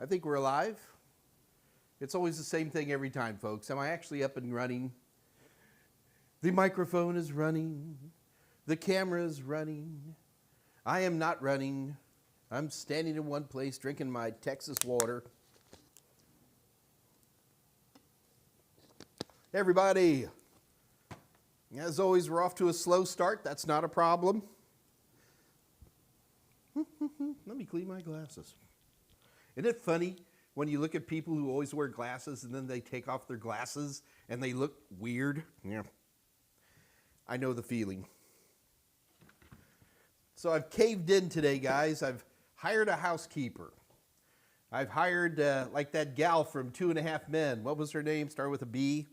I think we're alive. It's always the same thing every time, folks. Am I actually up and running? The microphone is running. The camera is running. I am not running. I'm standing in one place drinking my Texas water. Hey everybody. As always, we're off to a slow start. That's not a problem. Let me clean my glasses. Isn't it funny when you look at people who always wear glasses and then they take off their glasses and they look weird? Yeah. I know the feeling. So I've caved in today, guys. I've hired a housekeeper. I've hired like that gal from 2.5 Men. What was her name? Start with a B.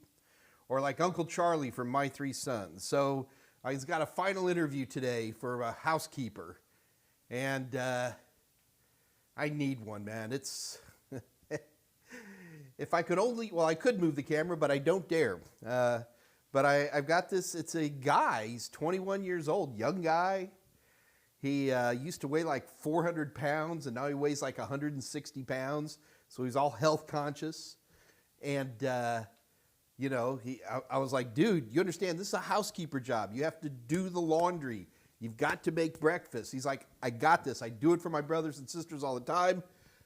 Or like Uncle Charlie from My Three Sons. So I've got a final interview today for a housekeeper. And I need one, man. It's, if I could only, well, I could move the camera, but I don't dare. But I've got this, it's a guy, he's 21 years old, young guy. He used to weigh like 400 pounds, and now he weighs like 160 pounds. So he's all health conscious. And, you know, I was like, dude, you understand, this is a housekeeper job. You have to do the laundry. You've got to make breakfast. He's like, I got this. I do it for my brothers and sisters all the time.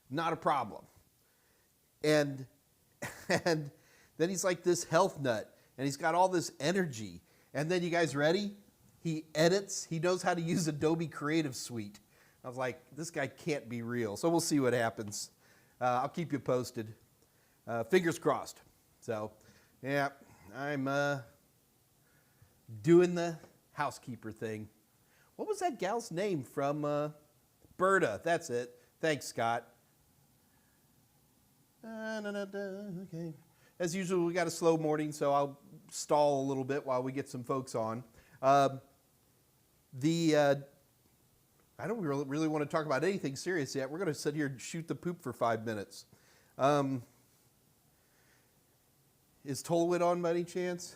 Not a problem. And then he's like this health nut, and he's got all this energy. And then, you guys ready? He edits. He knows how to use Adobe Creative Suite. I was like, this guy can't be real. So we'll see what happens. I'll keep you posted. Fingers crossed. So, yeah, I'm doing the housekeeper thing. What was that gal's name from Berta? That's it. Thanks, Scott. Okay. As usual, we got a slow morning, so I'll stall a little bit while we get some folks on. I don't really want to talk about anything serious yet. We're going to sit here and shoot the poop for 5 minutes. Is Tolwit on by any chance?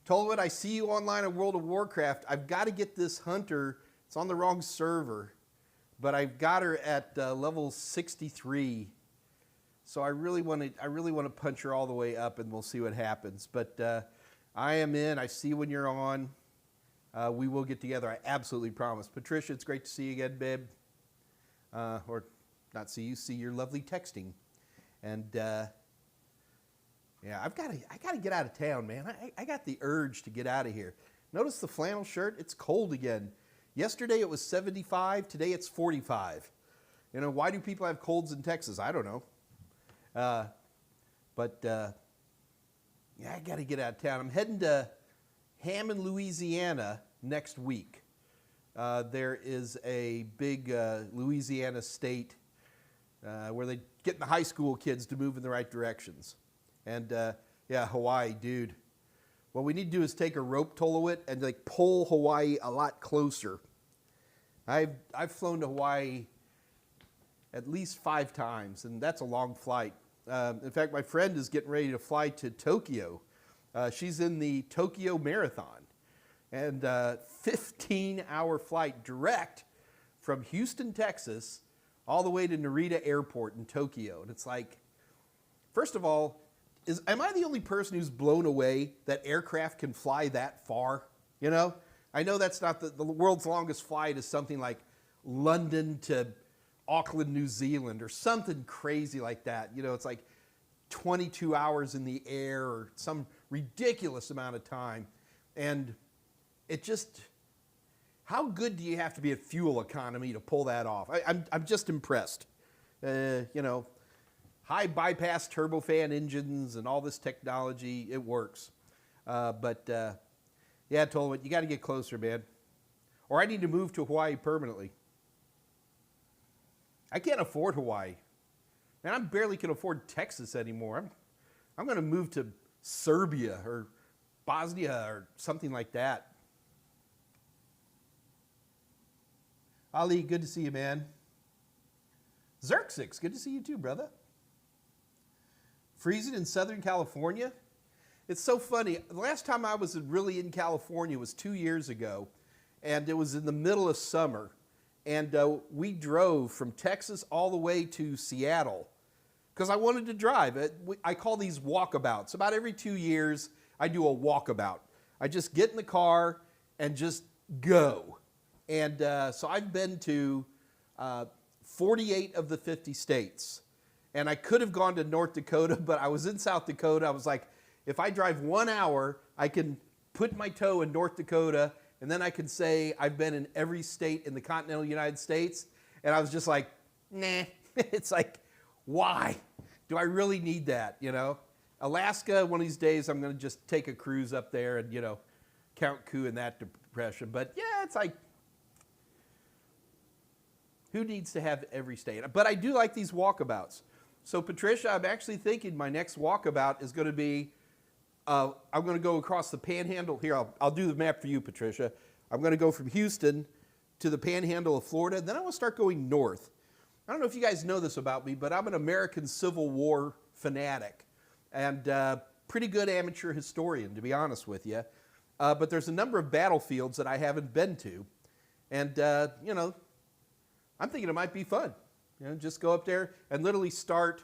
Tolwit, I see you online on World of Warcraft. I've got to get this hunter. It's on the wrong server, but I've got her at level 63. So I really want to punch her all the way up, and we'll see what happens. But I am in. I see when you're on. We will get together. I absolutely promise. Patricia, it's great to see you again, babe. Or not see you. See your lovely texting. And yeah, I got to get out of town, man. I got the urge to get out of here. Notice the flannel shirt. It's cold again. Yesterday it was 75. Today it's 45. You know, why do people have colds in Texas? I don't know. But yeah, I got to get out of town. I'm heading to Hammond, Louisiana next week. There is a big Louisiana state where they get the high school kids to move in the right directions. And yeah, Hawaii, dude. What we need to do is take a rope Tolowit and like pull Hawaii a lot closer. I've flown to Hawaii at least 5 times, and that's a long flight. In fact, my friend is getting ready to fly to Tokyo. She's in the Tokyo Marathon, and 15-hour flight direct from Houston, Texas, all the way to Narita Airport in Tokyo. And it's like, first of all, am I the only person who's blown away that aircraft can fly that far? You know, I know that's not the world's longest flight is something like London to Auckland, New Zealand, or something crazy like that. You know, it's like 22 hours in the air or some ridiculous amount of time. And it just, how good do you have to be at fuel economy to pull that off? I'm just impressed. You know, high bypass turbofan engines and all this technology, it works. But yeah, I told him, you got to get closer, man. Or I need to move to Hawaii permanently. I can't afford Hawaii. Man, I barely can afford Texas anymore. I'm going to move to Serbia or Bosnia or something like that. Ali, good to see you, man. Xerxix, good to see you too, brother. Freezing in Southern California? It's so funny. The last time I was really in California was 2 years ago, and it was in the middle of summer. And we drove from Texas all the way to Seattle. because I wanted to drive. I call these walkabouts. About every 2 years, I do a walkabout. I just get in the car and just go. And so I've been to 48 of the 50 states. And I could have gone to North Dakota, but I was in South Dakota. I was like, if I drive 1 hour, I can put my toe in North Dakota, and then I can say I've been in every state in the continental United States. And I was just like, nah. It's like, why? Do I really need that, you know? Alaska, one of these days, I'm going to just take a cruise up there and, you know, count coup in that depression. But yeah, it's like, who needs to have every state? But I do like these walkabouts. So Patricia, I'm actually thinking my next walkabout is going to be, I'm going to go across the Panhandle. Here, I'll do the map for you, Patricia. I'm going to go from Houston to the Panhandle of Florida. Then I will start going north. I don't know if you guys know this about me, but I'm an American Civil War fanatic and pretty good amateur historian, to be honest with you. But there's a number of battlefields that I haven't been to. And, you know, I'm thinking it might be fun. You know, just go up there and literally start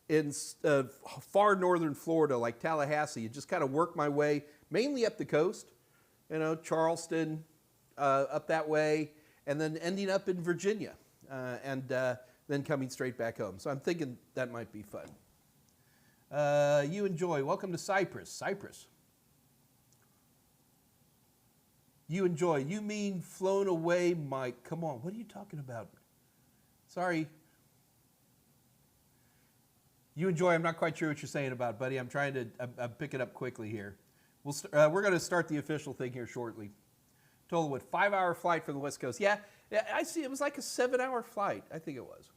in far northern Florida, like Tallahassee, and just kind of work my way, mainly up the coast, you know, Charleston, up that way, and then ending up in Virginia, and then coming straight back home. So I'm thinking that might be fun. You enjoy. Welcome to Cyprus. Cyprus. You enjoy. You mean flown away, Mike? Come on. What are you talking about? Sorry. You enjoy. I'm not quite sure what you're saying about, buddy. I'm trying to pick it up quickly here. We're going to start the official thing here shortly. Total what? 5-hour flight from the West Coast. Yeah, I see. It was like a 7-hour flight. I think it was.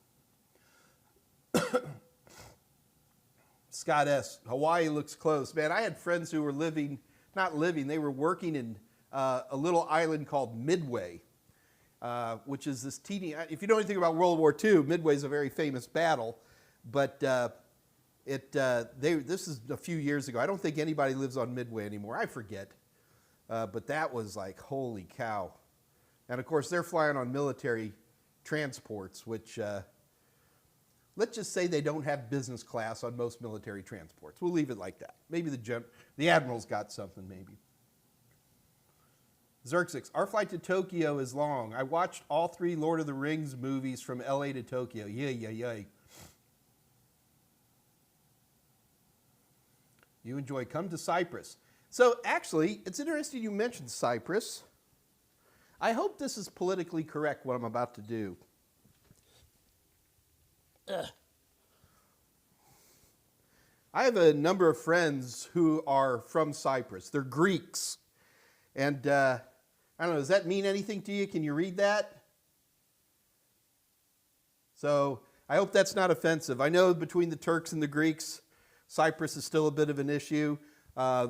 Scott S. Hawaii looks close. Man, I had friends who were they were working in a little island called Midway, which is this teeny, if you know anything about World War II, Midway is a very famous battle, but this is a few years ago. I don't think anybody lives on Midway anymore. I forget. But that was like, holy cow. And of course, they're flying on military transports, which, let's just say they don't have business class on most military transports. We'll leave it like that. Maybe the Admiral's got something, maybe. Xerxix, our flight to Tokyo is long. I watched all 3 Lord of the Rings movies from LA to Tokyo. Yay. You enjoy. Come to Cyprus. So actually, it's interesting you mentioned Cyprus. I hope this is politically correct, what I'm about to do. I have a number of friends who are from Cyprus. They're Greeks. And I don't know, does that mean anything to you? Can you read that? So I hope that's not offensive. I know between the Turks and the Greeks, Cyprus is still a bit of an issue.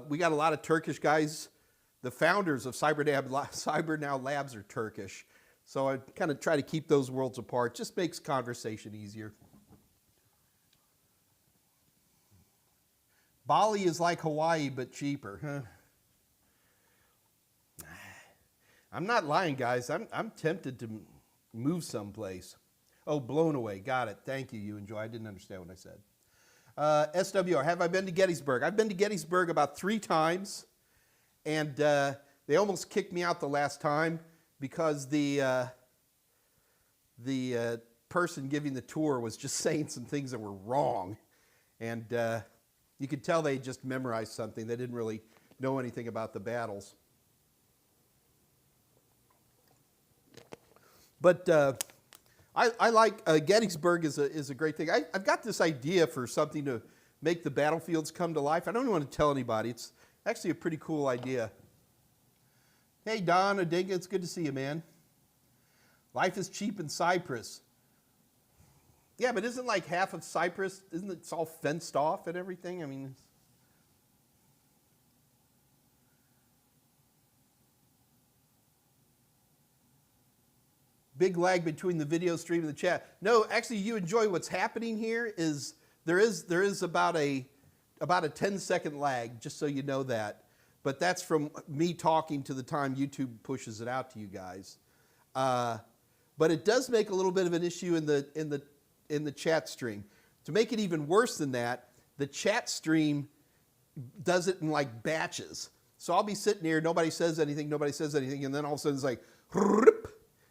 We got a lot of Turkish guys. The founders of CyberNow Labs are Turkish. So I kind of try to keep those worlds apart. Just makes conversation easier. Bali is like Hawaii, but cheaper. Huh? I'm not lying, guys. I'm tempted to move someplace. Oh, blown away. Got it. Thank you. You enjoy. I didn't understand what I said. SWR, have I been to Gettysburg? I've been to Gettysburg about 3 times, and they almost kicked me out the last time because the person giving the tour was just saying some things that were wrong, and you could tell they just memorized something. They didn't really know anything about the battles. But I like Gettysburg is a great thing. I've got this idea for something to make the battlefields come to life. I don't want to tell anybody. It's actually a pretty cool idea. Hey, Don Odinga, it's good to see you, man. Life is cheap in Cyprus. Yeah, but isn't like half of Cyprus, isn't it all fenced off and everything? I mean, big lag between the video stream and the chat. No, actually, you enjoy what's happening here is there is about a 10-second lag, just so you know that. But that's from me talking to the time YouTube pushes it out to you guys. But it does make a little bit of an issue in the chat stream. To make it even worse than that, the chat stream does it in like batches. So I'll be sitting here, nobody says anything, and then all of a sudden it's like,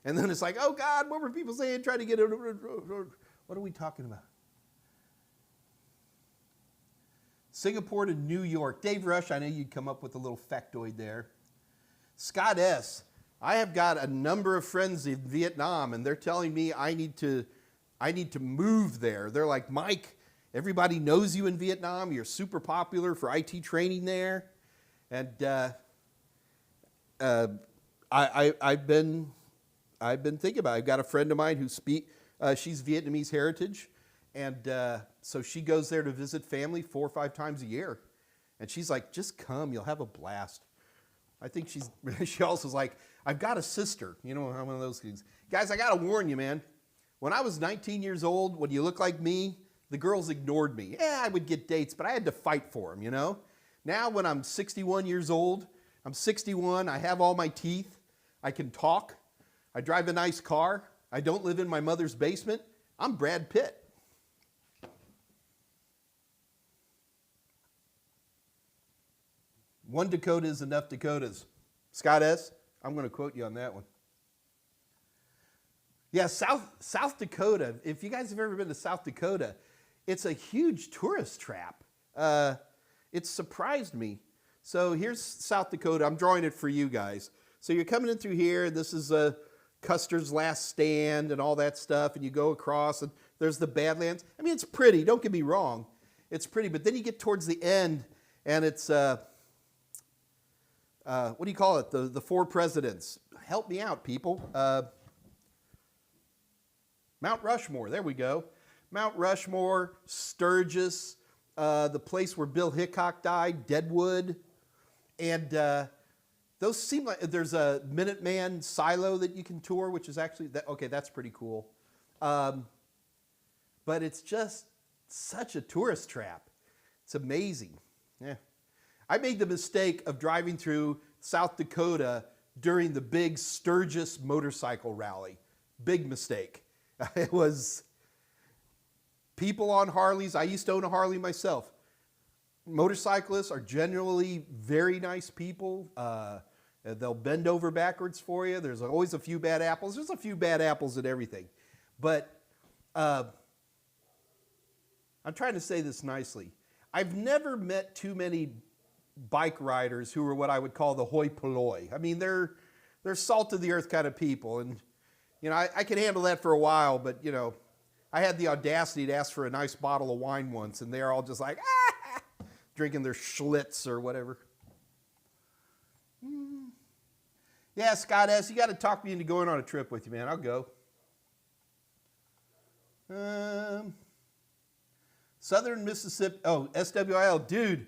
and then it's like, oh God, what were people saying? Trying to get it. What are we talking about? Singapore to New York. Dave Rush, I know you'd come up with a little factoid there. Scott S., I have got a number of friends in Vietnam, and they're telling me I need to move there. They're like, Mike, everybody knows you in Vietnam. You're super popular for IT training there. And I've been thinking about it. I've got a friend of mine who she's Vietnamese heritage, and so she goes there to visit family 4 or 5 times a year. And she's like, just come, you'll have a blast. I think she also is like, I've got a sister, you know, one of those things. Guys, I got to warn you, man. When I was 19 years old, when you look like me, the girls ignored me. Yeah, I would get dates, but I had to fight for them, you know? Now, when I'm 61 years old, I'm 61, I have all my teeth, I can talk, I drive a nice car, I don't live in my mother's basement, I'm Brad Pitt. One Dakota is enough Dakotas. Scott S., I'm going to quote you on that one. Yeah, South Dakota, if you guys have ever been to South Dakota, it's a huge tourist trap. It surprised me. So here's South Dakota. I'm drawing it for you guys. So you're coming in through here. This is Custer's Last Stand and all that stuff. And you go across, and there's the Badlands. I mean, it's pretty. Don't get me wrong. It's pretty. But then you get towards the end, and it's, what do you call it? The 4 presidents. Help me out, people. Mount Rushmore. There we go. Mount Rushmore, Sturgis, the place where Bill Hickok died, Deadwood. And those seem like, there's a Minuteman silo that you can tour, which is actually, okay, that's pretty cool. But it's just such a tourist trap. It's amazing. Yeah. I made the mistake of driving through South Dakota during the big Sturgis motorcycle rally. Big mistake. It was people on Harleys. I used to own a Harley myself. Motorcyclists are generally very nice people. They'll bend over backwards for you. There's always a few bad apples. There's a few bad apples in everything. But I'm trying to say this nicely. I've never met too many bike riders who are what I would call the hoi polloi. I mean, they're salt of the earth kind of people. And, you know, I can handle that for a while, but, you know, I had the audacity to ask for a nice bottle of wine once, and they're all just like, drinking their Schlitz or whatever. Yeah, Scott S., you got to talk me into going on a trip with you, man. I'll go. Southern Mississippi, oh, SWIL, dude,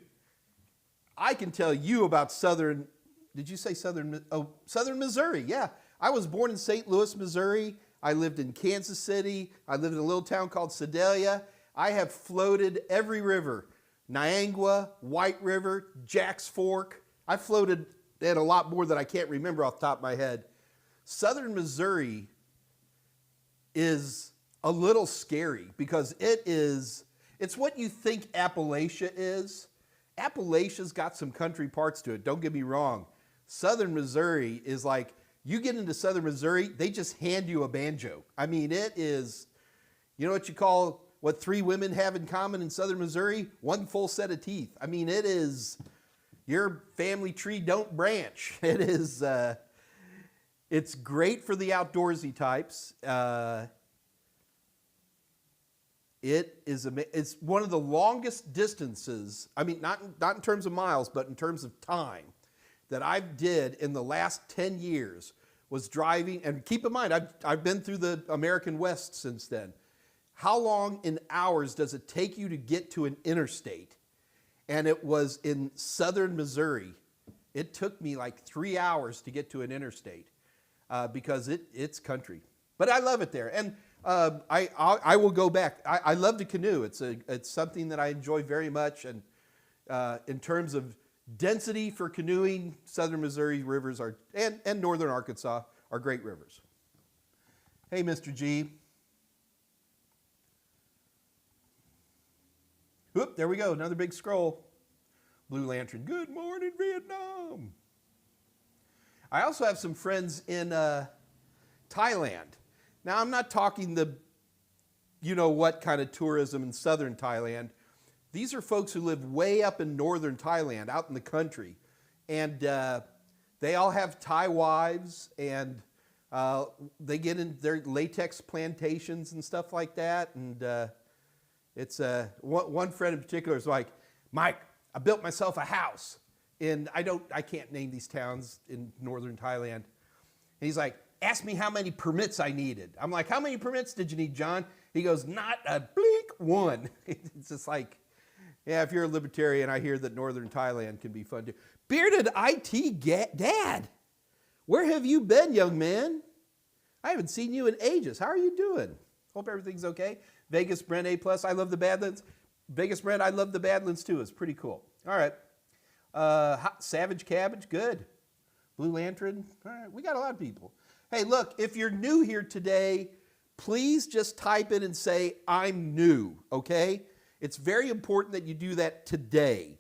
I can tell you about Southern, did you say Southern, oh, Southern Missouri, yeah. I was born in St. Louis, Missouri. I lived in Kansas City. I lived in a little town called Sedalia. I have floated every river. Niangua, White River, Jack's Fork. I floated in a lot more that I can't remember off the top of my head. Southern Missouri is a little scary because it's what you think Appalachia is. Appalachia's got some country parts to it, don't get me wrong. Southern Missouri is like, you get into Southern Missouri, they just hand you a banjo. I mean, it is, you know what you call, what 3 women have in common in Southern Missouri? 1 full set of teeth. I mean, it is, your family tree don't branch. It is, it's great for the outdoorsy types. It's one of the longest distances, I mean, not in terms of miles, but in terms of time, that I did in the last 10 years was driving, and keep in mind, I've been through the American West since then. How long in hours does it take you to get to an interstate? And it was in Southern Missouri. It took me like 3 hours to get to an interstate because it's country. But I love it there. And I will go back. I love to canoe. It's something that I enjoy very much. And in terms of density for canoeing, Southern Missouri rivers are, and Northern Arkansas are great rivers. Hey, Mr. G. Oop, there we go, another big scroll. Blue Lantern, good morning, Vietnam. I also have some friends in Thailand. Now, I'm not talking the you-know-what kind of tourism in southern Thailand. These are folks who live way up in northern Thailand, out in the country. And they all have Thai wives, and they get in their latex plantations and stuff like that. And it's one friend in particular is like, Mike, I built myself a house. And I can't name these towns in northern Thailand. And he's like, ask me how many permits I needed. I'm like, how many permits did you need, John? He goes, not a blink one. It's just like, yeah, if you're a libertarian, I hear that northern Thailand can be fun too. Bearded IT Dad, where have you been, young man? I haven't seen you in ages. How are you doing? Hope everything's okay. Vegas Brent A+, I love the Badlands. Vegas Brent, I love the Badlands too. It's pretty cool. All right. Savage Cabbage, good. Blue Lantern, all right. We got a lot of people. Hey, look, if you're new here today, please just type in and say, I'm new, okay? It's very important that you do that today.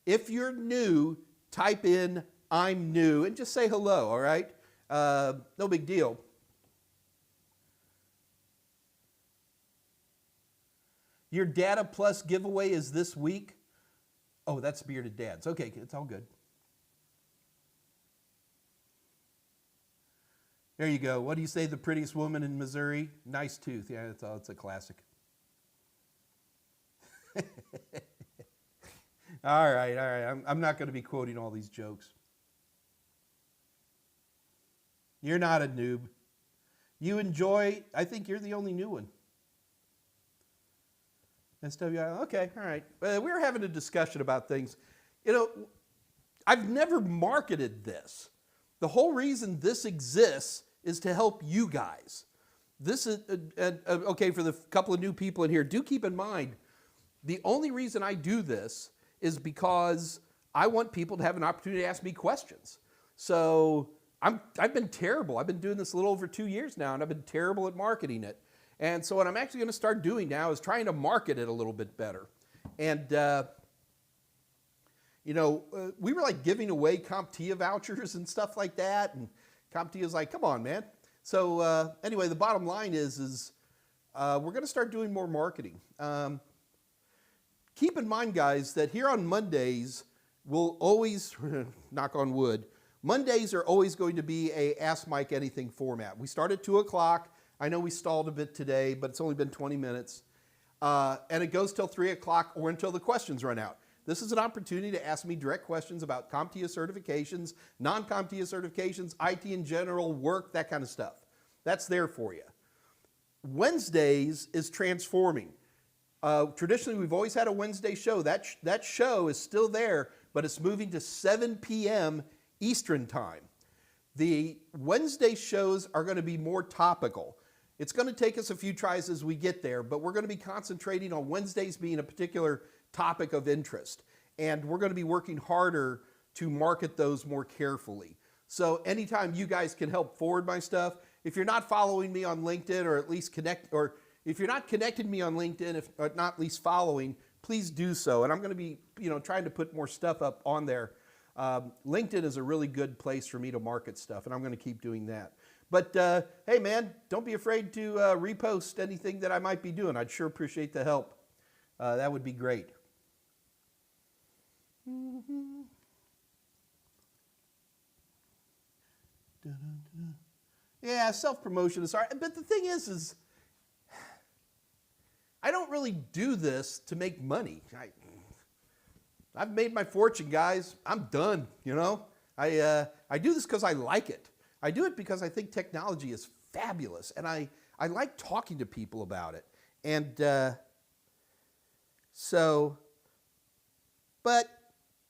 If you're new, type in, I'm new, and just say hello, all right? No big deal. Your Data Plus giveaway is this week. Oh, that's Bearded Dads. Okay, it's all good. There you go. What do you say, the prettiest woman in Missouri? Nice tooth. Yeah, it's a classic. All right. I'm not going to be quoting all these jokes. You're not a noob. You enjoy, I think you're the only new one. SWI, okay, all right. We were having a discussion about things. You know, I've never marketed this. The whole reason this exists is to help you guys. This is, okay, for the couple of new people in here, do keep in mind, the only reason I do this is because I want people to have an opportunity to ask me questions. So I've been terrible. I've been doing this a little over 2 years now, and I've been terrible at marketing it. And so what I'm actually going to start doing now is trying to market it a little bit better. And, you know, we were like giving away CompTIA vouchers and stuff like that. And CompTIA's like, come on, man. So anyway, the bottom line is we're going to start doing more marketing. Keep in mind, guys, that here on Mondays, we'll always, knock on wood, Mondays are always going to be a Ask Mike Anything format. We start at 2 o'clock. I know we stalled a bit today, but it's only been 20 minutes. And it goes till 3 o'clock or until the questions run out. This is an opportunity to ask me direct questions about CompTIA certifications, non-CompTIA certifications, IT in general, work, that kind of stuff. That's there for you. Wednesdays is transforming. Traditionally, we've always had a Wednesday show. That show is still there, but it's moving to 7 p.m. Eastern time. The Wednesday shows are going to be more topical. It's going to take us a few tries as we get there, but we're going to be concentrating on Wednesdays being a particular topic of interest. And we're going to be working harder to market those more carefully. So anytime you guys can help forward my stuff, if you're not following me on LinkedIn, or at least or if you're not connected me on LinkedIn, or not at least following, please do so. And I'm going to be, trying to put more stuff up on there. LinkedIn is a really good place for me to market stuff, and I'm going to keep doing that. But hey, man, don't be afraid to repost anything that I might be doing. I'd sure appreciate the help. That would be great. Yeah, self-promotion is hard. But the thing is I don't really do this to make money. I've made my fortune, guys. I'm done, I do this because I like it. I do it because I think technology is fabulous, and I like talking to people about it. And but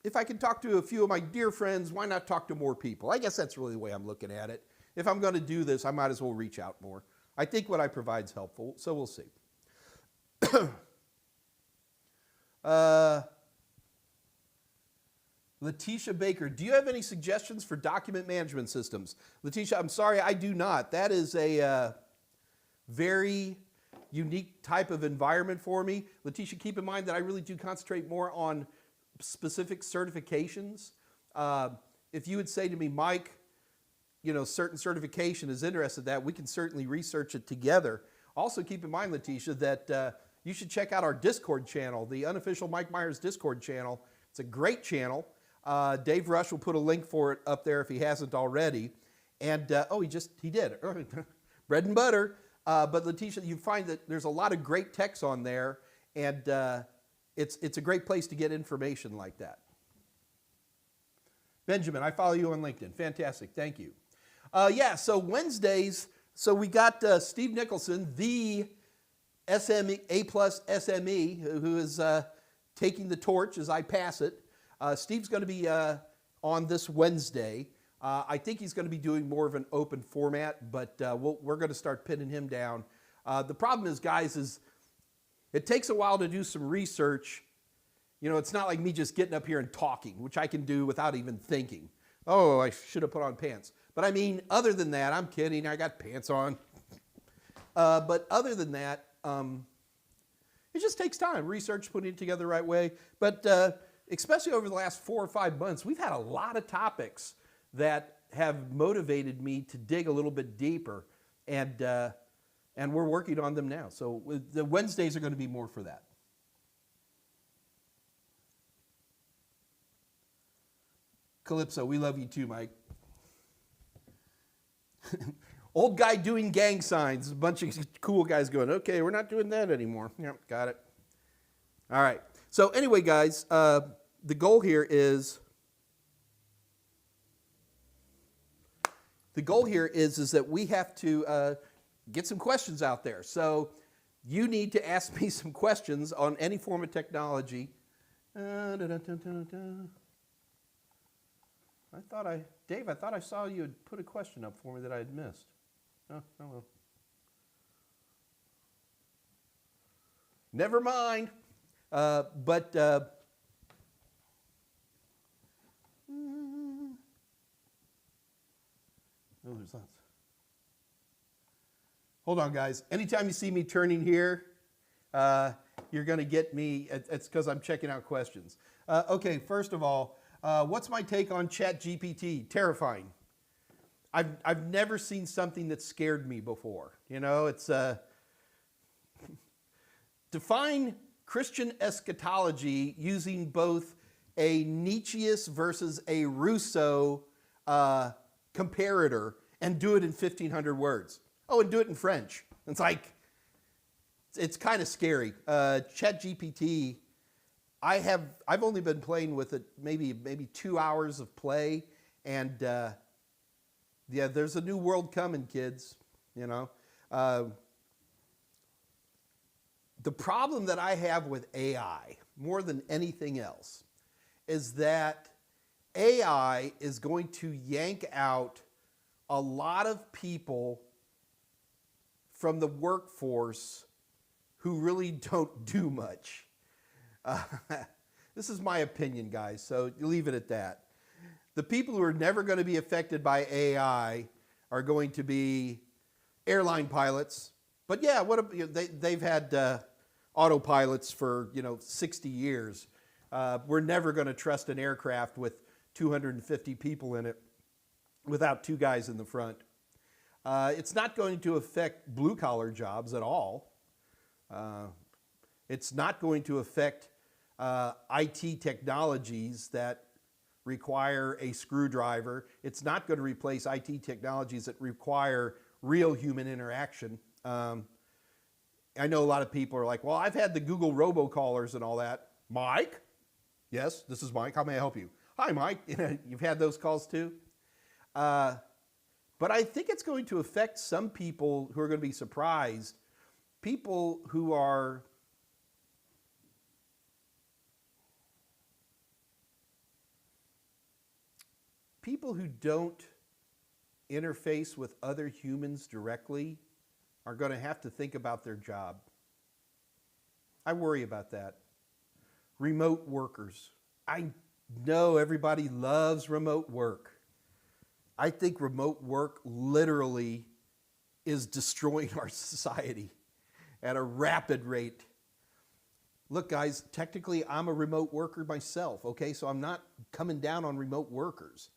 if I can talk to a few of my dear friends, why not talk to more people? I guess that's really the way I'm looking at it. If I'm going to do this, I might as well reach out more. I think what I provide is helpful, so we'll see. Letitia Baker, do you have any suggestions for document management systems? Letitia, I'm sorry, I do not. That is a very unique type of environment for me. Letitia, keep in mind that I really do concentrate more on specific certifications. If you would say to me, Mike, certain certification is interested in that, we can certainly research it together. Also keep in mind, Letitia, that you should check out our Discord channel, the unofficial Mike Meyers Discord channel. It's a great channel. Dave Rush will put a link for it up there if he hasn't already. And, he did. Bread and butter. But Letitia, you find that there's a lot of great techs on there, and it's a great place to get information like that. Benjamin, I follow you on LinkedIn. Fantastic. Thank you. So Wednesdays, so we got Steve Nicholson, the SME, A-plus SME, who is taking the torch as I pass it. Steve's going to be on this Wednesday. I think he's going to be doing more of an open format, but we're going to start pinning him down. The problem is, guys, is it takes a while to do some research. It's not like me just getting up here and talking, which I can do without even thinking. Oh, I should have put on pants. But I mean, other than that, I'm kidding. I got pants on. But other than that, it just takes time. Research, putting it together the right way. But especially over the last 4 or 5 months, we've had a lot of topics that have motivated me to dig a little bit deeper, and we're working on them now. So the Wednesdays are going to be more for that. Calypso, we love you too, Mike. Old guy doing gang signs. A bunch of cool guys going, okay, we're not doing that anymore. Yep, got it. All right. So anyway, guys, the goal here is that we have to get some questions out there. So you need to ask me some questions on any form of technology. Dave, I thought I saw you had put a question up for me that I had missed. Oh well. Never mind. Oh, there's lots. Hold on, guys. Anytime you see me turning here, you're going to get me. It's because I'm checking out questions. Okay, first of all, what's my take on ChatGPT? Terrifying. I've never seen something that scared me before. It's define Christian eschatology using both a Nietzscheist versus a Rousseau comparator and do it in 1,500 words. Oh, and do it in French. It's kind of scary. ChatGPT, I've only been playing with it maybe 2 hours of play, and there's a new world coming, kids. The problem that I have with AI, more than anything else, is that AI is going to yank out a lot of people from the workforce who really don't do much. This is my opinion, guys, so you leave it at that. The people who are never going to be affected by AI are going to be airline pilots. But yeah, they've had autopilots for 60 years. We're never going to trust an aircraft with 250 people in it without 2 guys in the front. It's not going to affect blue-collar jobs at all. It's not going to affect IT technologies that require a screwdriver. It's not going to replace IT technologies that require real human interaction. I know a lot of people are like, well, I've had the Google Robocallers and all that. Mike? Yes, this is Mike. How may I help you? Hi, Mike. You've had those calls too? But I think it's going to affect some people who are going to be surprised. People who are don't interface with other humans directly are going to have to think about their job. I worry about that. Remote workers. I know everybody loves remote work. I think remote work literally is destroying our society. at a rapid rate. Look, guys, technically I'm a remote worker myself, okay? So I'm not coming down on remote workers.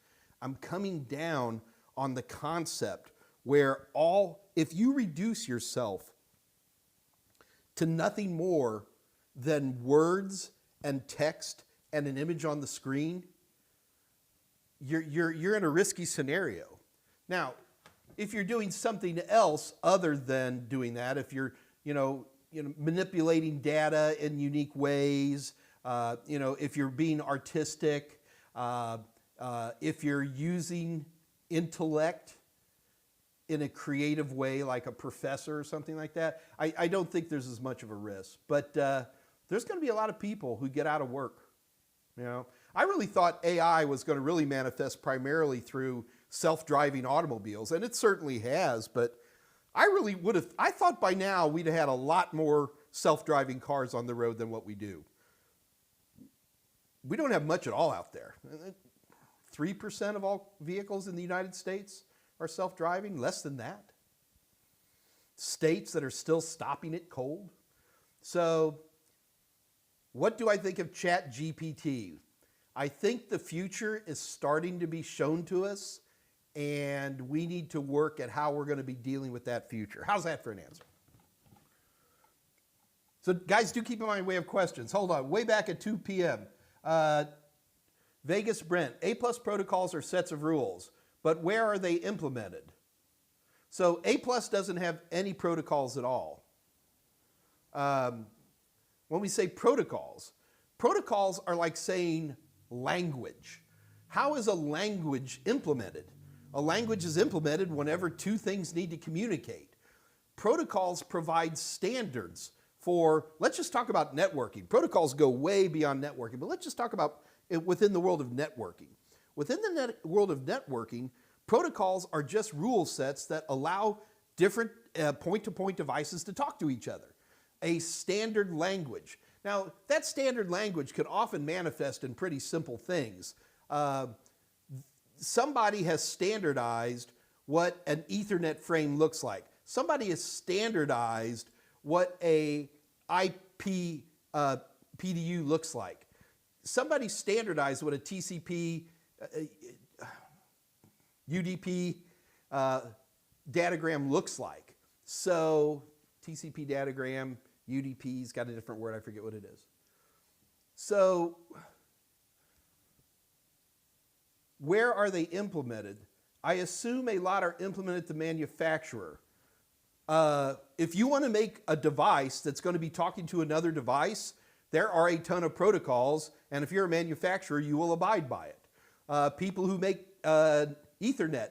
I'm coming down on the concept where if you reduce yourself to nothing more than words and text and an image on the screen, you're in a risky scenario. Now, if you're doing something else other than doing that, if you're manipulating data in unique ways, if you're being artistic, if you're using intellect in a creative way, like a professor or something like that, I don't think there's as much of a risk. But there's going to be a lot of people who get out of work. I really thought AI was going to really manifest primarily through self-driving automobiles, and it certainly has, but I thought by now we'd have had a lot more self-driving cars on the road than what we do. We don't have much at all out there. 3% of all vehicles in the United States are self-driving, less than that. States that are still stopping it cold. So what do I think of ChatGPT? I think the future is starting to be shown to us, and we need to work at how we're going to be dealing with that future. How's that for an answer? So guys, do keep in mind we have questions. Hold on, way back at 2 p.m. Vegas Brent, A+ protocols are sets of rules, but where are they implemented? So A+ doesn't have any protocols at all. When we say protocols are like saying language. How is a language implemented? A language is implemented whenever two things need to communicate. Protocols provide standards for, let's just talk about networking. Protocols go way beyond networking, but let's just talk about it within the world of networking. Within the world of networking, protocols are just rule sets that allow different point-to-point devices to talk to each other. A standard language. Now, that standard language can often manifest in pretty simple things. Somebody has standardized what an Ethernet frame looks like. Somebody has standardized what a IP PDU looks like. Somebody standardized what a TCP UDP datagram looks like. So TCP datagram, UDP's got a different word, I forget what it is. So where are they implemented? I assume a lot are implemented at the manufacturer. If you want to make a device that's going to be talking to another device, there are a ton of protocols, and if you're a manufacturer, you will abide by it. People who make Ethernet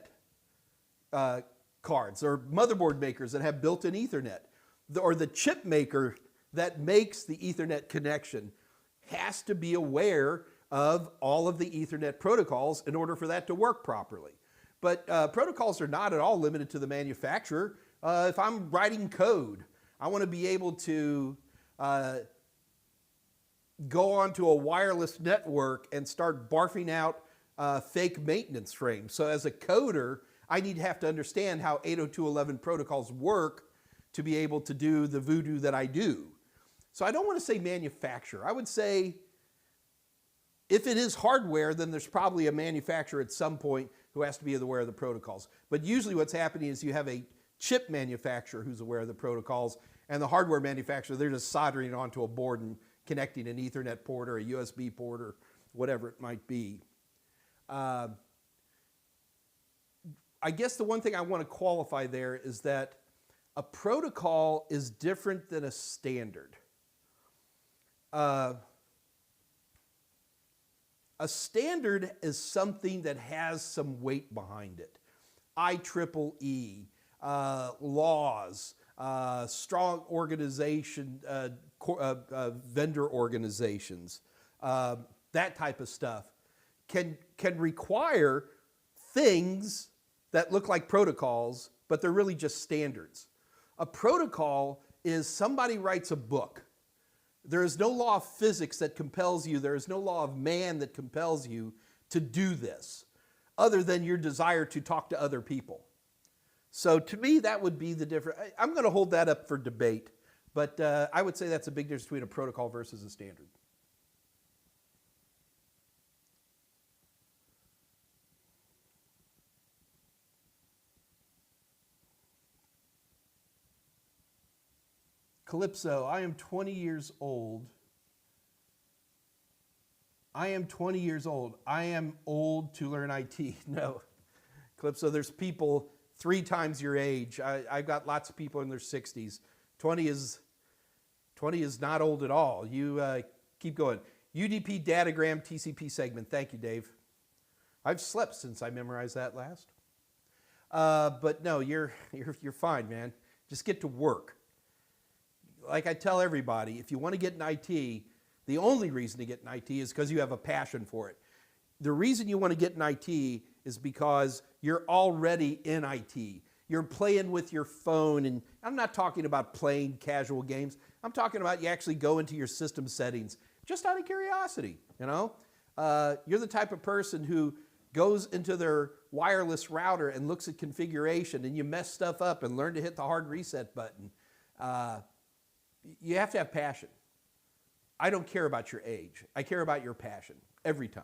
cards, or motherboard makers that have built-in Ethernet, or the chip maker that makes the Ethernet connection has to be aware of all of the Ethernet protocols in order for that to work properly. But protocols are not at all limited to the manufacturer. If I'm writing code, I want to be able to go onto a wireless network and start barfing out fake maintenance frames. So as a coder, I have to understand how 802.11 protocols work to be able to do the voodoo that I do. So I don't want to say manufacturer. I would say if it is hardware, then there's probably a manufacturer at some point who has to be aware of the protocols. But usually what's happening is you have a chip manufacturer who's aware of the protocols, and the hardware manufacturer, they're just soldering it onto a board and connecting an Ethernet port or a USB port or whatever it might be. I guess the one thing I want to qualify there is that a protocol is different than a standard. A standard is something that has some weight behind it. IEEE, laws, strong organization, vendor organizations, that type of stuff can require things that look like protocols, but they're really just standards. A protocol is somebody writes a book. There is no law of physics that compels you. There is no law of man that compels you to do this, other than your desire to talk to other people. So to me, that would be the difference. I'm going to hold that up for debate. But I would say that's a big difference between a protocol versus a standard. Calypso, I am 20 years old. I am 20 years old. I am old to learn IT. No. Calypso, there's people 3 times your age. I've got lots of people in their 60s. 20 is not old at all. You keep going. UDP datagram TCP segment. Thank you, Dave. I've slept since I memorized that last. But no, you're fine, man. Just get to work. Like I tell everybody, if you want to get in IT, the only reason to get in IT is because you have a passion for it. The reason you want to get in IT is because you're already in IT. You're playing with your phone, and I'm not talking about playing casual games. I'm talking about you actually go into your system settings just out of curiosity, you know? You're the type of person who goes into their wireless router and looks at configuration, and you mess stuff up and learn to hit the hard reset button. You have to have passion. I don't care about your age. I care about your passion every time.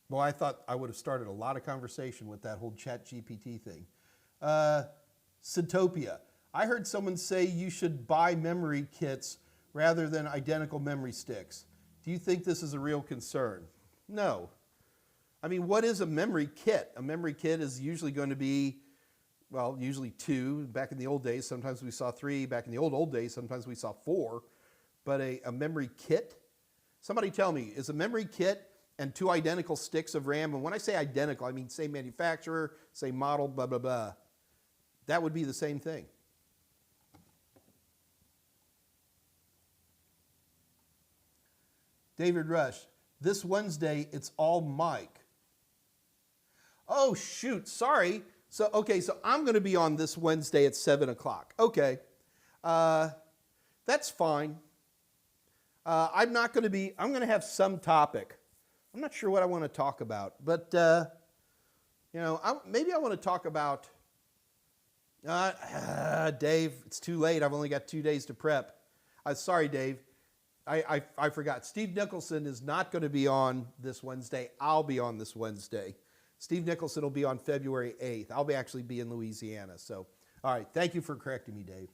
Well, I thought I would have started a lot of conversation with that whole ChatGPT thing. Syntopia. I heard someone say you should buy memory kits rather than identical memory sticks. Do you think this is a real concern? No. I mean, what is a memory kit? A memory kit is usually going to be, well, usually 2. Back in the old days, sometimes we saw 3. Back in the old days, sometimes we saw 4. But a memory kit? Somebody tell me, is a memory kit and 2 identical sticks of RAM? And when I say identical, I mean same manufacturer, same model, blah, blah, blah. That would be the same thing. David Rush, this Wednesday, it's all Mike. Oh, shoot, sorry. So I'm going to be on this Wednesday at 7 o'clock. Okay, that's fine. I'm going to have some topic. I'm not sure what I want to talk about, but, maybe I want to talk about, Dave, it's too late. I've only got 2 days to prep. Sorry, Dave. I forgot. Steve Nicholson is not going to be on this Wednesday. I'll be on this Wednesday. Steve Nicholson will be on February 8th. I'll actually be in Louisiana. So, all right. Thank you for correcting me, Dave.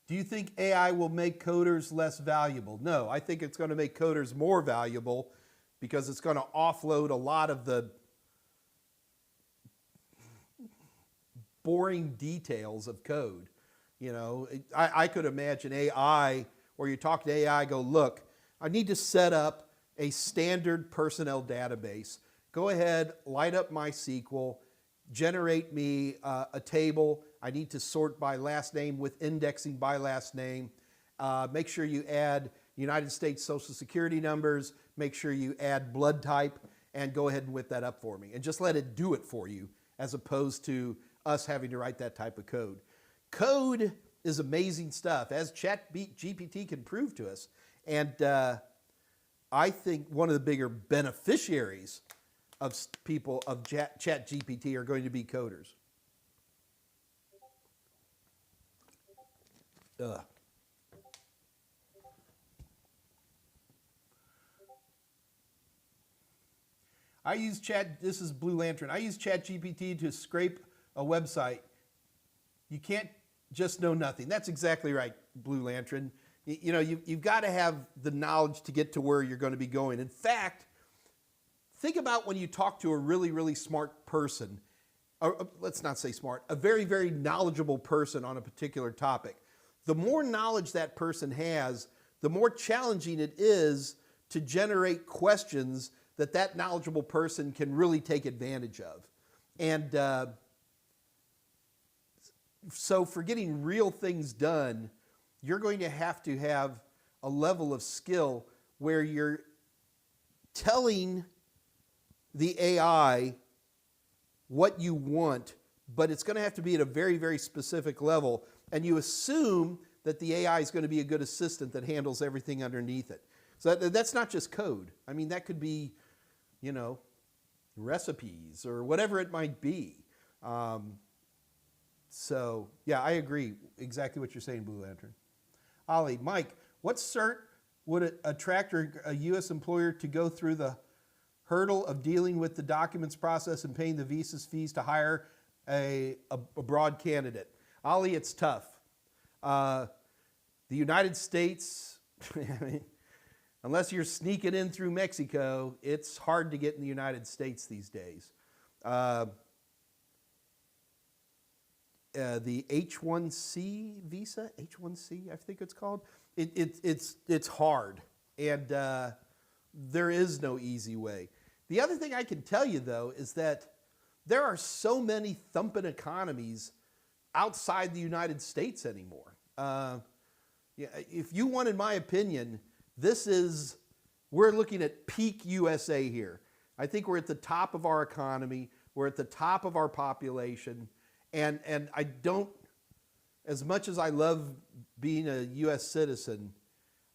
Do you think AI will make coders less valuable? No, I think it's going to make coders more valuable because it's going to offload a lot of the boring details of code. You know, I could imagine AI, where you talk to AI, go, look, I need to set up a standard personnel database. Go ahead, light up MySQL, generate me a table. I need to sort by last name with indexing by last name. Make sure you add United States Social Security numbers. Make sure you add blood type, and go ahead and whip that up for me. And just let it do it for you, as opposed to us having to write that type of code. Code is amazing stuff, as ChatGPT can prove to us. And I think one of the bigger beneficiaries of people of ChatGPT are going to be coders. Ugh. This is Blue Lantern. I use ChatGPT to scrape a website. You can't just know nothing. That's exactly right, Blue Lantern. You've got to have the knowledge to get to where you're going to be going. In fact, think about when you talk to a really, really smart person, or let's not say smart, a very, very knowledgeable person on a particular topic. The more knowledge that person has, the more challenging it is to generate questions that knowledgeable person can really take advantage of. And so for getting real things done, you're going to have a level of skill where you're telling the AI what you want but it's going to have to be at a very, very specific level, and you assume that the AI is going to be a good assistant that handles everything underneath it. So that's not just code. I mean, that could be, you know, recipes or whatever it might be. So, yeah, I agree exactly what you're saying, Blue Lantern. Ollie, Mike, what cert would attract a U.S. employer to go through the hurdle of dealing with the documents process and paying the visa's fees to hire a broad candidate? Ollie, it's tough. The United States, I mean, unless you're sneaking in through Mexico, it's hard to get in the United States these days. The H-1C visa, H-1C, I think it's called. It's hard, and there is no easy way. The other thing I can tell you, though, is that there are so many thumping economies outside the United States anymore. If you wanted my opinion, we're looking at peak USA here. I think we're at the top of our economy. We're at the top of our population. And I don't, as much as I love being a U.S. citizen,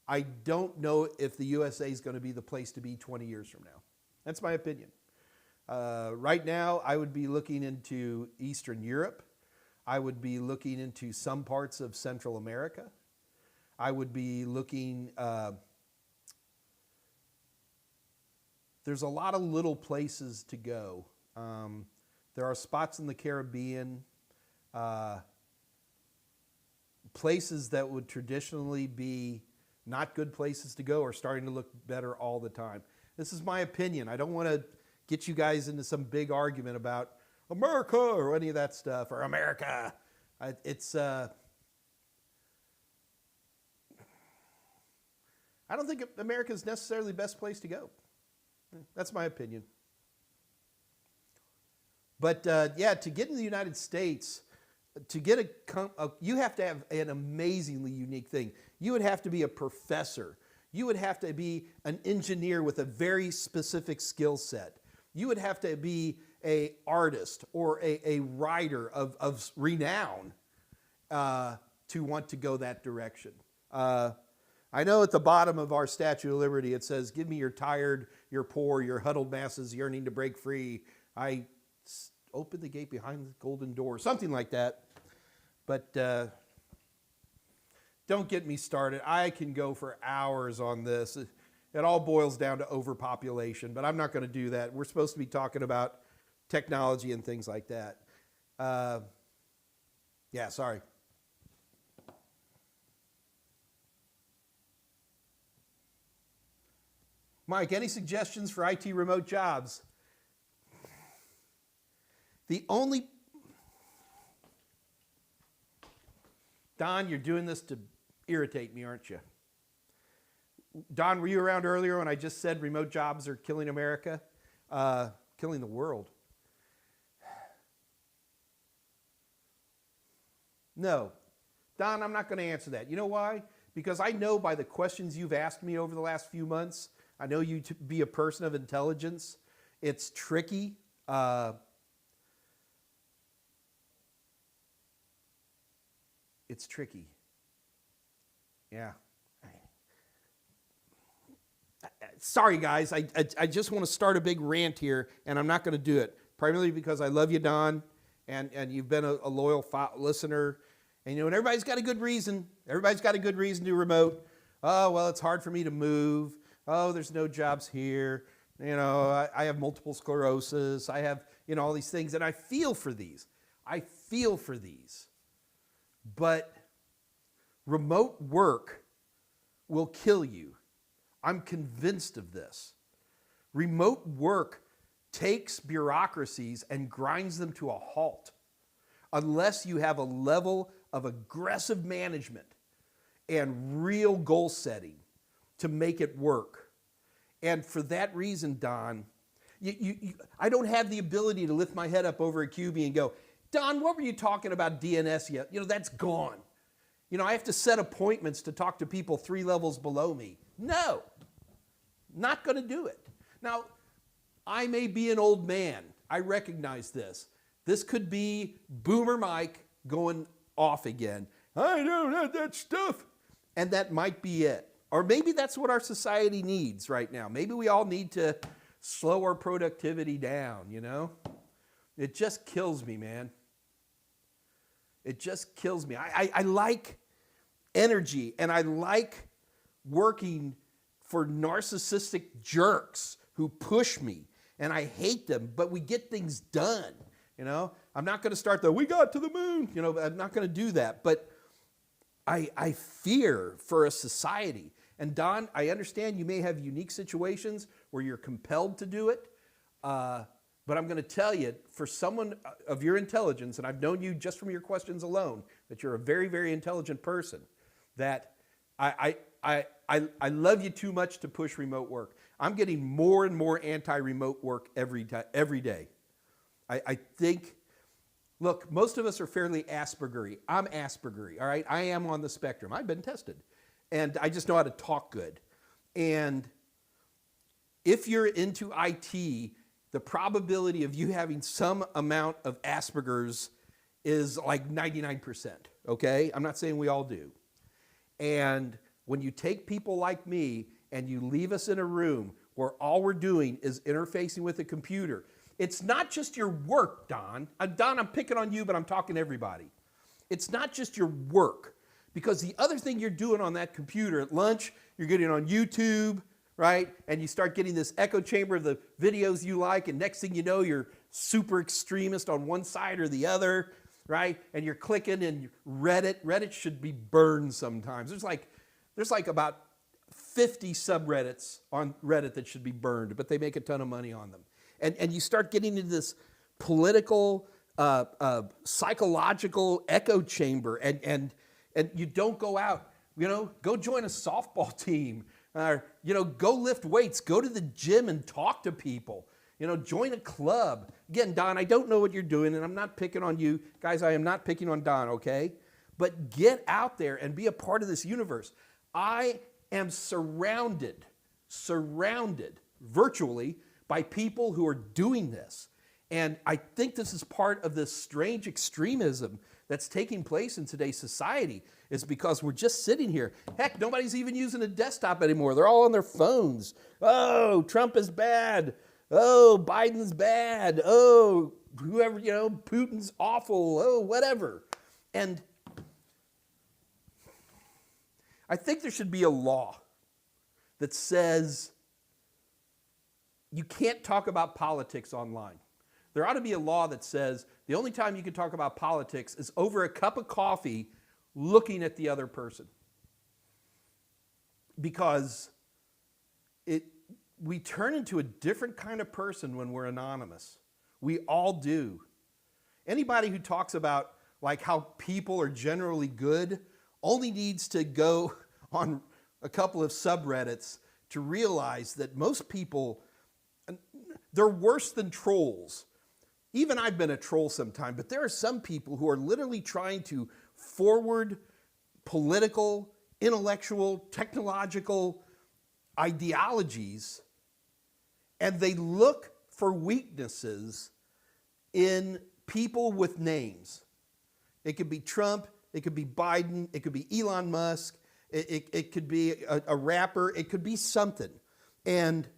I don't know if the USA is going to be the place to be 20 years from now. That's my opinion. Right now, I would be looking into Eastern Europe. I would be looking into some parts of Central America. I would be looking, there's a lot of little places to go. There are spots in the Caribbean, places that would traditionally be not good places to go are starting to look better all the time. This is my opinion. I don't want to get you guys into some big argument about America or any of that stuff, or America. I don't think America is necessarily the best place to go. That's my opinion. But yeah, to get in the United States, to get you have to have an amazingly unique thing. You would have to be a professor. You would have to be an engineer with a very specific skill set. You would have to be an artist or a writer of renown to want to go that direction. I know at the bottom of our Statue of Liberty it says, "Give me your tired, your poor, your huddled masses yearning to break free. I open the gate behind the golden door," something like that. But don't get me started. I can go for hours on this. It all boils down to overpopulation, but I'm not going to do that. We're supposed to be talking about technology and things like that. Yeah, sorry. Mike, any suggestions for IT remote jobs? Don, you're doing this to irritate me, aren't you? Don, were you around earlier when I just said remote jobs are killing America? Killing the world. No. Don, I'm not going to answer that. You know why? Because I know by the questions you've asked me over the last few months, I know you to be a person of intelligence. It's tricky. It's tricky. Yeah. Sorry, guys. I just want to start a big rant here, and I'm not going to do it. Primarily because I love you, Don, and you've been a loyal listener. And you know, and everybody's got a good reason. Everybody's got a good reason to remote. Oh, well, it's hard for me to move. Oh, there's no jobs here. You know, I have multiple sclerosis. I have, you know, all these things, and I feel for these. I feel for these. But remote work will kill you. I'm convinced of this. Remote work takes bureaucracies and grinds them to a halt unless you have a level of aggressive management and real goal setting to make it work. And for that reason, Don, I don't have the ability to lift my head up over a QB and go, Don, what were you talking about DNS yet? You know, that's gone. You know, I have to set appointments to talk to people 3 levels below me. No, not going to do it. Now, I may be an old man. I recognize this. This could be Boomer Mike going off again. I don't have that stuff. And that might be it. Or maybe that's what our society needs right now. Maybe we all need to slow our productivity down, you know? It just kills me, man. It just kills me. I like energy, and I like working for narcissistic jerks who push me, and I hate them, but we get things done, you know? I'm not going to start we got to the moon, you know, I'm not going to do that, but I fear for a society. And Don, I understand you may have unique situations where you're compelled to do it, but I'm going to tell you, for someone of your intelligence, and I've known you just from your questions alone, that you're a very, very intelligent person, that I love you too much to push remote work. I'm getting more and more anti-remote work every day. I think, look, most of us are fairly Aspergery. I'm Aspergery, all right? I am on the spectrum. I've been tested. And I just know how to talk good. And if you're into IT, the probability of you having some amount of Asperger's is like 99%, okay? I'm not saying we all do. And when you take people like me and you leave us in a room where all we're doing is interfacing with a computer, it's not just your work, Don. Don, I'm picking on you, but I'm talking to everybody. It's not just your work, because the other thing you're doing on that computer at lunch, you're getting on YouTube, right? And you start getting this echo chamber of the videos you like, and next thing you know, you're super extremist on one side or the other, right? And you're clicking and Reddit should be burned sometimes. There's like about 50 subreddits on Reddit that should be burned, but they make a ton of money on them. And you start getting into this political, psychological echo chamber, and you don't go out, you know, go join a softball team, you know, go lift weights, go to the gym and talk to people, you know, join a club. Again, Don, I don't know what you're doing, and I'm not picking on you. Guys, I am not picking on Don, okay? But get out there and be a part of this universe. I am surrounded virtually by people who are doing this. And I think this is part of this strange extremism that's taking place in today's society, is because we're just sitting here. Heck, nobody's even using a desktop anymore. They're all on their phones. Oh, Trump is bad. Oh, Biden's bad. Oh, whoever, you know, Putin's awful. Oh, whatever. And I think there should be a law that says you can't talk about politics online. There ought to be a law that says the only time you can talk about politics is over a cup of coffee looking at the other person. Because we turn into a different kind of person when we're anonymous. We all do. Anybody who talks about like how people are generally good only needs to go on a couple of subreddits to realize that most people, they're worse than trolls. Even I've been a troll sometime, but there are some people who are literally trying to forward political, intellectual, technological ideologies, and they look for weaknesses in people with names. It could be Trump, it could be Biden, it could be Elon Musk, it could be a rapper, it could be something. And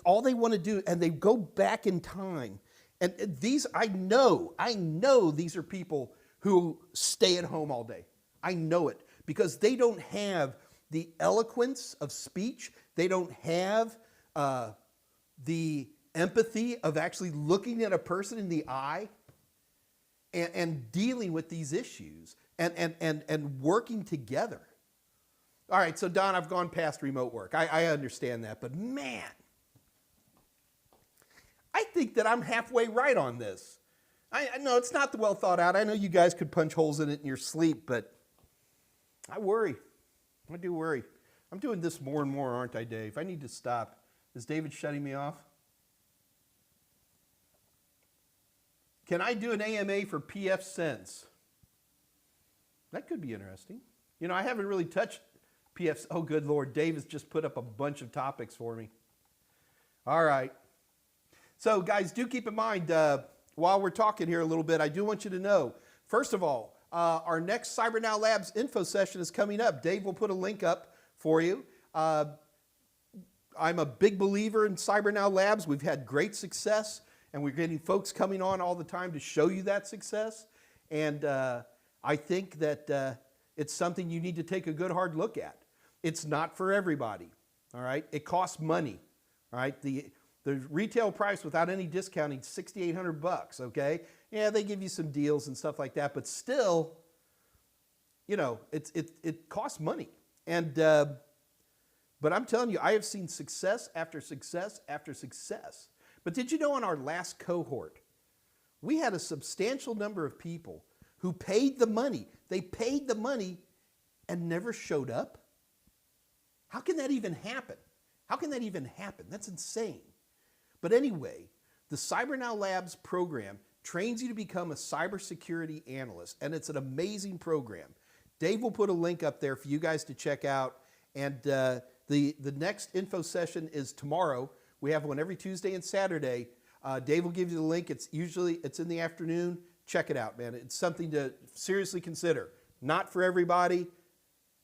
all they want to do, and they go back in time. And these, I know these are people who stay at home all day. I know it, because they don't have the eloquence of speech. They don't have the empathy of actually looking at a person in the eye and dealing with these issues and working together. All right, so Don, I've gone past remote work. I understand that, but man, I think that I'm halfway right on this. I know it's not the well thought out. I know you guys could punch holes in it in your sleep, but I worry. I do worry. I'm doing this more and more, aren't I, Dave? I need to stop. Is David shutting me off? Can I do an AMA for PF Sense? That could be interesting. You know, I haven't really touched PF. Oh, good Lord. Dave has just put up a bunch of topics for me. All right. So, guys, do keep in mind, while we're talking here a little bit, I do want you to know, first of all, our next CyberNow Labs info session is coming up. Dave will put a link up for you. I'm a big believer in CyberNow Labs. We've had great success, and we're getting folks coming on all the time to show you that success. And I think that it's something you need to take a good hard look at. It's not for everybody, all right? It costs money, all right? The retail price without any discounting is $6,800, okay? Yeah, they give you some deals and stuff like that, but still, you know, it costs money. And but I'm telling you, I have seen success after success after success. But did you know in our last cohort, we had a substantial number of people who paid the money. They paid the money and never showed up? How can that even happen? How can that even happen? That's insane. But anyway, the CyberNow Labs program trains you to become a cybersecurity analyst, and it's an amazing program. Dave will put a link up there for you guys to check out, and the next info session is tomorrow. We have one every Tuesday and Saturday. Dave will give you the link. It's in the afternoon. Check it out, man. It's something to seriously consider. Not for everybody,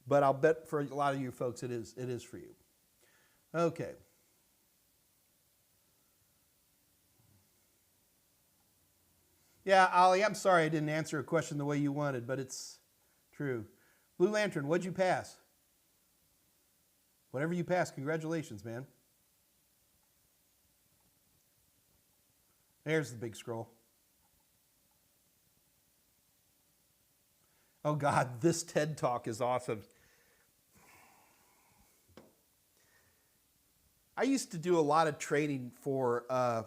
but I'll bet for a lot of you folks it is for you. Okay. Yeah, Ollie, I'm sorry I didn't answer a question the way you wanted, but it's true. Blue Lantern, what'd you pass? Whatever you passed, congratulations, man. There's the big scroll. Oh God, this TED Talk is awesome. I used to do a lot of training for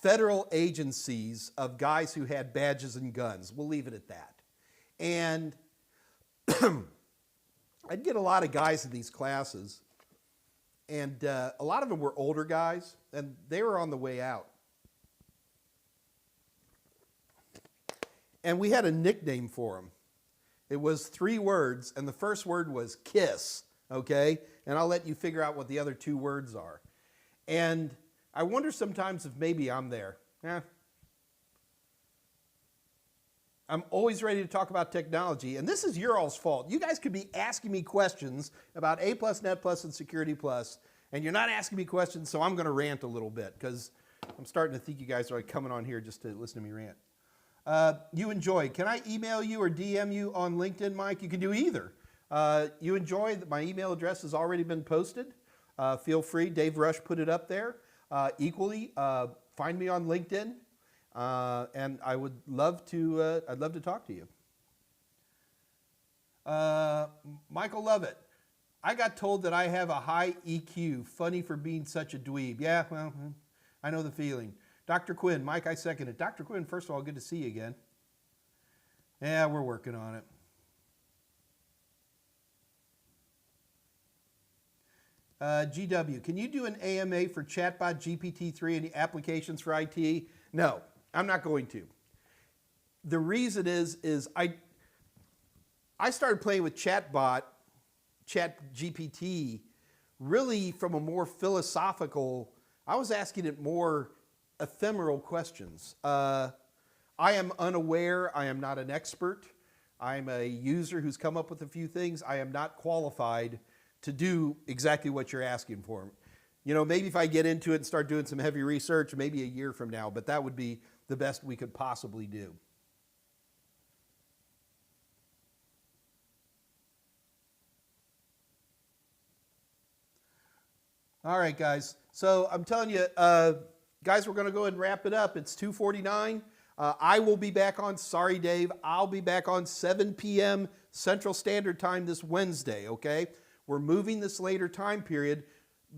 federal agencies of guys who had badges and guns. We'll leave it at that. And I'd get a lot of guys in these classes, and a lot of them were older guys, and they were on the way out. And we had a nickname for them. It was 3 words, and the first word was KISS, okay? And I'll let you figure out what the other 2 words are. And I wonder sometimes if maybe I'm there. I'm always ready to talk about technology, and this is your all's fault. You guys could be asking me questions about A+, Net+, and Security+, and you're not asking me questions, so I'm going to rant a little bit, because I'm starting to think you guys are like coming on here just to listen to me rant. You enjoy. Can I email you or DM you on LinkedIn, Mike? You can do either. You enjoy. My email address has already been posted. Feel free. Dave Rush put it up there. Equally, find me on LinkedIn, and I would love to. I'd love to talk to you. Michael Lovett. I got told that I have a high EQ. Funny for being such a dweeb. Yeah, well, I know the feeling. Dr. Quinn, Mike, I second it. Dr. Quinn, first of all, good to see you again. Yeah, we're working on it. GW, can you do an AMA for Chatbot GPT-3 and the applications for IT? No, I'm not going to. The reason is I started playing with ChatGPT really from a more philosophical, I was asking it more ephemeral questions. I am unaware. I am not an expert. I'm a user who's come up with a few things. I am not qualified to do exactly what you're asking for. You know, maybe if I get into it and start doing some heavy research, maybe a year from now, but that would be the best we could possibly do. All right, guys. So I'm telling you, guys, we're going to go ahead and wrap it up. It's 2:49. I will be back on, sorry, Dave, I'll be back on 7 p.m. Central Standard Time this Wednesday, okay? We're moving this later time period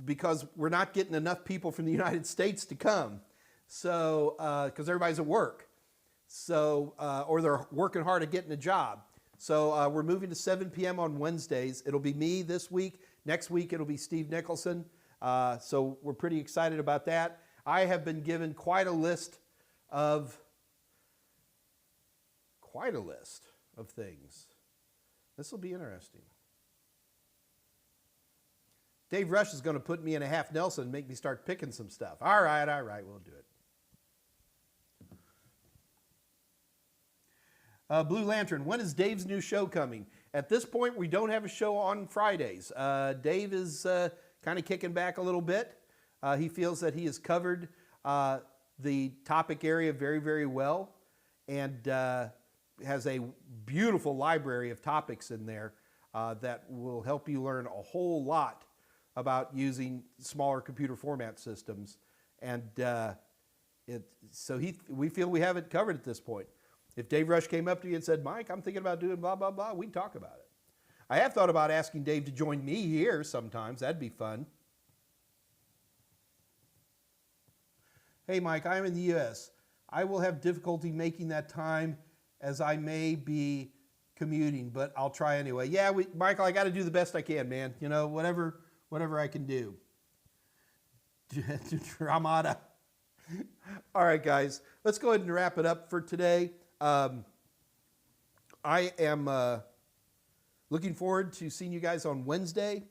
because we're not getting enough people from the United States to come. So, because everybody's at work. So, or they're working hard at getting a job. So we're moving to 7 p.m. on Wednesdays. It'll be me this week. Next week, it'll be Steve Nicholson. So we're pretty excited about that. I have been given quite a list of things. This will be interesting. Dave Rush is going to put me in a half Nelson and make me start picking some stuff. All right, we'll do it. Blue Lantern, when is Dave's new show coming? At this point, we don't have a show on Fridays. Dave is kind of kicking back a little bit. He feels that he has covered the topic area very, very well, and has a beautiful library of topics in there that will help you learn a whole lot about using smaller computer format systems. And we feel we have it covered at this point. If Dave Rush came up to you and said, Mike, I'm thinking about doing blah, blah, blah, we'd talk about it. I have thought about asking Dave to join me here sometimes. That'd be fun. Hey, Mike, I'm in the U.S. I will have difficulty making that time as I may be commuting, but I'll try anyway. Yeah, Michael, I got to do the best I can, man. You know, whatever I can do. Dramata. All right, guys, let's go ahead and wrap it up for today. I am looking forward to seeing you guys on Wednesday.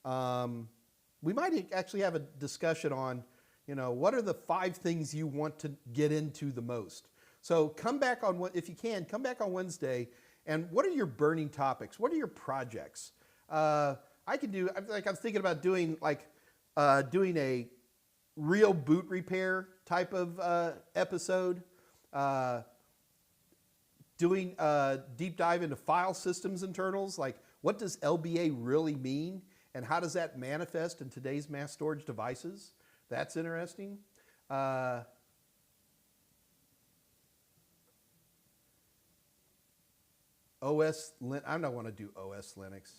We might actually have a discussion on, you know, what are the 5 things you want to get into the most. So come back on, if you can, come back on Wednesday. And what are your burning topics? What are your projects? I can do, like, I'm thinking about doing doing a real boot repair type of episode. Doing a deep dive into file systems internals, like what does LBA really mean and how does that manifest in today's mass storage devices? That's interesting. OS, I don't want to do OS Linux.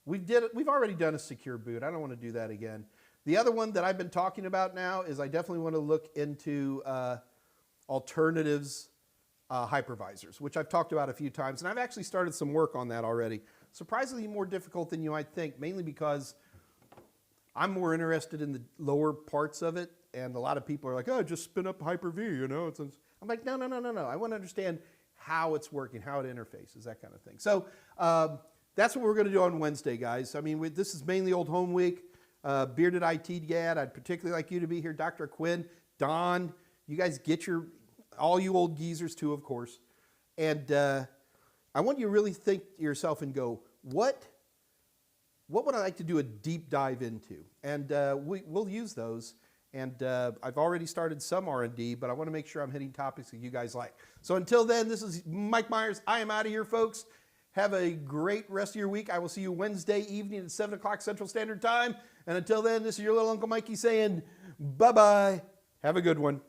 We've already done a secure boot. I don't want to do that again. The other one that I've been talking about now is I definitely want to look into alternatives hypervisors, which I've talked about a few times, and I've actually started some work on that already. Surprisingly more difficult than you might think, mainly because I'm more interested in the lower parts of it, and a lot of people are like, oh, just spin up Hyper-V, you know. I'm like, no. I want to understand how it's working, how it interfaces, that kind of thing. So that's what we're going to do on Wednesday, guys. I mean, this is mainly Old Home Week. Bearded IT Dad, I'd particularly like you to be here. Dr. Quinn, Don, you guys get all you old geezers too, of course. And I want you to really think to yourself and go, what would I like to do a deep dive into? And we'll use those. And I've already started some R&D, but I want to make sure I'm hitting topics that you guys like. So until then, this is Mike Meyers. I am out of here, folks. Have a great rest of your week. I will see you Wednesday evening at 7 o'clock Central Standard Time. And until then, this is your little Uncle Mikey saying bye-bye. Have a good one.